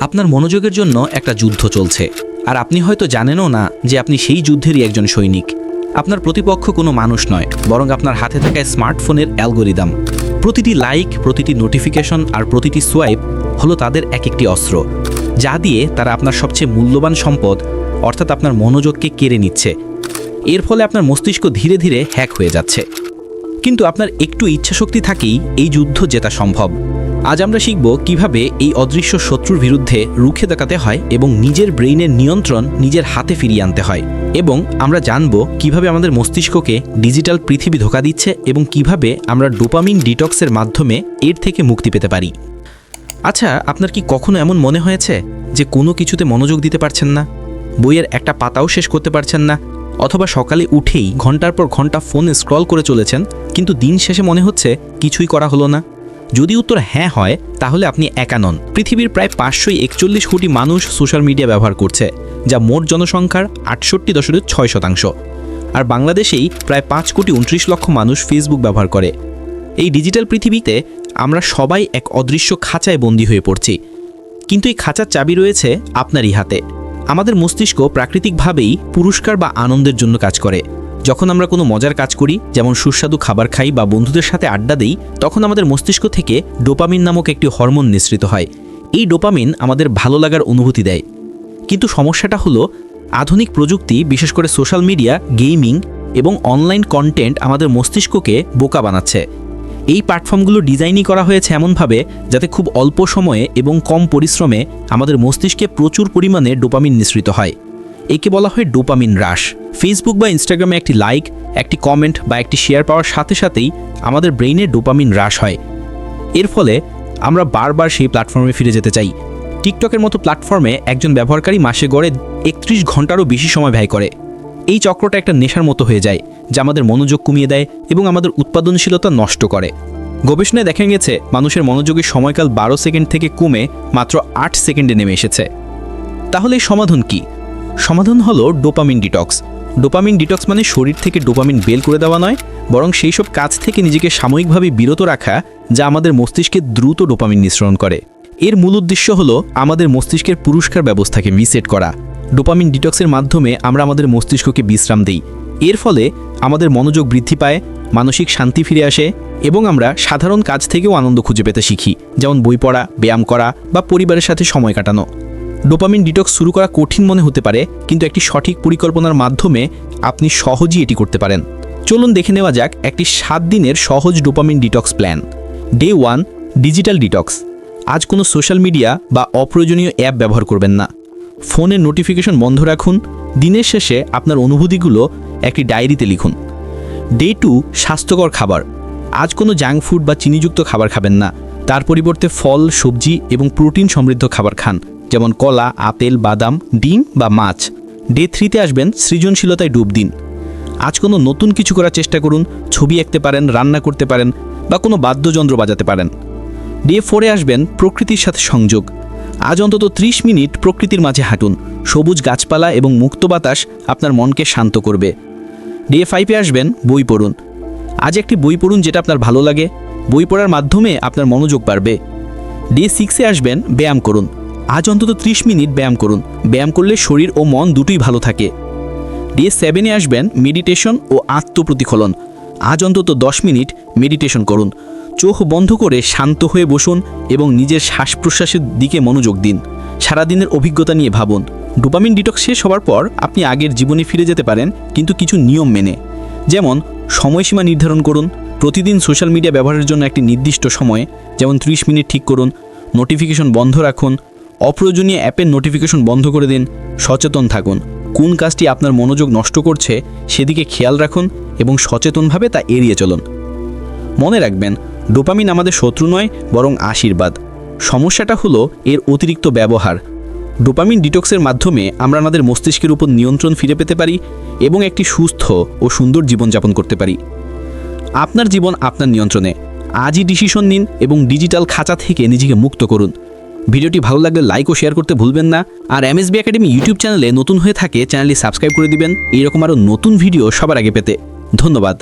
আপনার মনোযোগের জন্য একটা যুদ্ধ চলছে, আর আপনি হয়তো জানেনও না যে আপনি সেই যুদ্ধেরই একজন সৈনিক। আপনার প্রতিপক্ষ কোনো মানুষ নয়, বরং আপনার হাতে থাকা স্মার্টফোনের অ্যালগোরিদম। প্রতিটি লাইক, প্রতিটি নোটিফিকেশন আর প্রতিটি সোয়াইপ হলো তাদের এক একটি অস্ত্র, যা দিয়ে তারা আপনার সবচেয়ে মূল্যবান সম্পদ অর্থাৎ আপনার মনোযোগকে কেড়ে নিচ্ছে। এর ফলে আপনার মস্তিষ্ক ধীরে ধীরে হ্যাক হয়ে যাচ্ছে। কিন্তু আপনার একটু ইচ্ছাশক্তি থাকেই এই যুদ্ধ জেতা সম্ভব। আজ আমরা শিখব কিভাবে এই অদৃশ্য শত্রুর বিরুদ্ধে রুখে দাঁড়াতে হয় এবং নিজের ব্রেইনের নিয়ন্ত্রণ নিজের হাতে ফিরিয়ে আনতে হয়। এবং আমরা জানব কিভাবে আমাদের মস্তিষ্ককে ডিজিটাল পৃথিবী ধোঁকা দিচ্ছে এবং কিভাবে আমরা ডোপামিন ডিটক্সের মাধ্যমে এর থেকে মুক্তি পেতে পারি। আচ্ছা, আপনার কি কখনো এমন মনে হয়েছে যে কোনো কিছুতে মনোযোগ দিতে পারছেন না, বইয়ের একটা পাতাও শেষ করতে পারছেন না, অথবা সকালে উঠেই ঘন্টার পর ঘন্টা ফোনে স্ক্রল করে চলেছেন, কিন্তু দিন শেষে মনে হচ্ছে কিছুই করা হলো না? যদি উত্তর হ্যাঁ হয়, তাহলে আপনি একা নন। পৃথিবীর প্রায় 541 কোটি মানুষ সোশ্যাল মিডিয়া ব্যবহার করছে, যা মোট জনসংখ্যার 68.6%। আর বাংলাদেশেই প্রায় 5,29,00,000 মানুষ ফেসবুক ব্যবহার করে। এই ডিজিটাল পৃথিবীতে আমরা সবাই এক অদৃশ্য খাঁচায় বন্দী হয়ে পড়ছি, কিন্তু এই খাঁচার চাবি রয়েছে আপনারই হাতে। আমাদের মস্তিষ্ক প্রাকৃতিকভাবেই পুরস্কার বা আনন্দের জন্য কাজ করে। যখন আমরা কোনো মজার কাজ করি, যেমন সুস্বাদু খাবার খাই বা বন্ধুদের সাথে আড্ডা দিই, তখন আমাদের মস্তিষ্ক থেকে ডোপামিন নামক একটি হরমোন নিঃসৃত হয়। এই ডোপামিন আমাদের ভালো লাগার অনুভূতি দেয়। কিন্তু সমস্যাটা হলো, আধুনিক প্রযুক্তি, বিশেষ করে সোশ্যাল মিডিয়া, গেমিং এবং অনলাইন কন্টেন্ট আমাদের মস্তিষ্ককে বোকা বানাচ্ছে। এই প্ল্যাটফর্মগুলো ডিজাইনই করা হয়েছে এমনভাবে যাতে খুব অল্প সময়ে এবং কম পরিশ্রমে আমাদের মস্তিষ্কে প্রচুর পরিমাণে ডোপামিন নিঃসৃত হয়। একে বলা হয় ডোপামিন রাশ। ফেসবুক বা ইনস্টাগ্রামে একটি লাইক, একটি কমেন্ট বা একটি শেয়ার পাওয়ার সাথে সাথেই আমাদের ব্রেইনে ডোপামিন রাশ হয়। এর ফলে আমরা বারবার সেই প্ল্যাটফর্মে ফিরে যেতে চাই। টিকটকের মতো প্ল্যাটফর্মে একজন ব্যবহারকারী মাসে গড়ে 31 ঘন্টারও বেশি সময় ব্যয় করে। এই চক্রটা একটা নেশার মতো হয়ে যায়, যা আমাদের মনোযোগ কমিয়ে দেয় এবং আমাদের উৎপাদনশীলতা নষ্ট করে। গবেষণায় দেখা গেছে মানুষের মনোযোগের সময়কাল 12 সেকেন্ড থেকে কমে মাত্র 8 সেকেন্ডে নেমে এসেছে। তাহলে এই সমাধান কি? সমাধান হলো ডোপামিন ডিটক্স। ডোপামিন ডিটক্স মানে শরীর থেকে ডোপামিন বের করে দেওয়া নয়, বরং সেই সব কাজ থেকে নিজেকে সাময়িকভাবে বিরত রাখা যা আমাদের মস্তিষ্কে দ্রুত ডোপামিন নিঃসরণ করে। এর মূল উদ্দেশ্য হলো আমাদের মস্তিষ্কের পুরস্কার ব্যবস্থাকে রিসেট করা। ডোপামিন ডিটক্সের মাধ্যমে আমরা আমাদের মস্তিষ্ককে বিশ্রাম দিই। এর ফলে আমাদের মনোযোগ বৃদ্ধি পায়, মানসিক শান্তি ফিরে আসে এবং আমরা সাধারণ কাজ থেকেও আনন্দ খুঁজে পেতে শিখি, যেমন বই পড়া, ব্যায়াম করা বা পরিবারের সাথে সময় কাটানো। ডোপামিন ডিটক্স শুরু করা কঠিন মনে হতে পারে, কিন্তু একটি সঠিক পরিকল্পনার মাধ্যমে আপনি সহজেই এটি করতে পারেন। চলুন দেখে নেওয়া যাক একটি 7 দিনের সহজ dopamine detox plan. Day 1, digital detox. আজ কোনো সোশ্যাল মিডিয়া বা অপ্রয়োজনীয় অ্যাপ ব্যবহার করবেন না। ফোনের নোটিফিকেশন বন্ধ রাখুন। দিনের শেষে আপনার অনুভূতিগুলো একটি ডায়েরিতে লিখুন। ডে 2, স্বাস্থ্যকর খাবার। আজ কোনো জাঙ্ক ফুড বা চিনিযুক্ত খাবার খাবেন না। তার পরিবর্তে ফল, সবজি এবং প্রোটিন সমৃদ্ধ খাবার খান, যেমন কলা, আপেল, বাদাম, ডিম বা মাছ। ডে 3তে আসবেন সৃজনশীলতায় ডুব দিন। আজ কোনো নতুন কিছু করার চেষ্টা করুন। ছবি আঁকতে পারেন, রান্না করতে পারেন বা কোনো বাদ্যযন্ত্র বাজাতে পারেন। ডে 4এ আসবেন প্রকৃতির সাথে সংযোগ। আজ অন্তত 30 মিনিট প্রকৃতির মাঝে হাঁটুন। সবুজ গাছপালা এবং মুক্ত বাতাস আপনার মনকে শান্ত করবে। ডে 5এ আসবেন বই পড়ুন। আজ একটি বই পড়ুন যেটা আপনার ভালো লাগে। বই পড়ার মাধ্যমে আপনার মনোযোগ বাড়বে। ডে 6এ আসবেন ব্যায়াম করুন। আজ অন্তত 30 মিনিট ব্যায়াম করুন। ব্যায়াম করলে শরীর ও মন দুটোই ভালো থাকে। ডে 7এ আসবেন মেডিটেশন ও আত্মপ্রতিফলন। আজ অন্তত 10 মিনিট মেডিটেশন করুন। চোখ বন্ধ করে শান্ত হয়ে বসুন এবং নিজের শ্বাস প্রশ্বাসের দিকে মনোযোগ দিন। সারাদিনের অভিজ্ঞতা নিয়ে ভাবুন। ডোপামিন ডিটক্স শেষ হওয়ার পর আপনি আগের জীবনে ফিরে যেতে পারেন, কিন্তু কিছু নিয়ম মেনে। যেমন সময়সীমা নির্ধারণ করুন। প্রতিদিন সোশ্যাল মিডিয়া ব্যবহারের জন্য একটি নির্দিষ্ট সময়, যেমন 30 মিনিট ঠিক করুন। নোটিফিকেশন বন্ধ রাখুন। অপ্রয়োজনীয় অ্যাপের নোটিফিকেশন বন্ধ করে দিন। সচেতন থাকুন। কোন কাজটি আপনার মনোযোগ নষ্ট করছে সেদিকে খেয়াল রাখুন এবং সচেতনভাবে তা এড়িয়ে চলুন। মনে রাখবেন, ডোপামিন আমাদের শত্রু নয়, বরং আশীর্বাদ। সমস্যাটা হলো এর অতিরিক্ত ব্যবহার। ডোপামিন ডিটক্সের মাধ্যমে আমরা আমাদের মস্তিষ্কের উপর নিয়ন্ত্রণ ফিরে পেতে পারি এবং একটি সুস্থ ও সুন্দর জীবনযাপন করতে পারি। আপনার জীবন আপনার নিয়ন্ত্রণে। আজই ডিসিশন নিন এবং ডিজিটাল খাঁচা থেকে নিজেকে মুক্ত করুন। ভিডিওটি ভালো লাগলে লাইক ও শেয়ার করতে ভুলবেন না। আর এমএসবি একাডেমি ইউটিউব চ্যানেলে নতুন হয়ে থাকে চ্যানেলটি সাবস্ক্রাইব করে দিবেন, এইরকম আরও নতুন ভিডিও সবার আগে পেতে। ধন্যবাদ।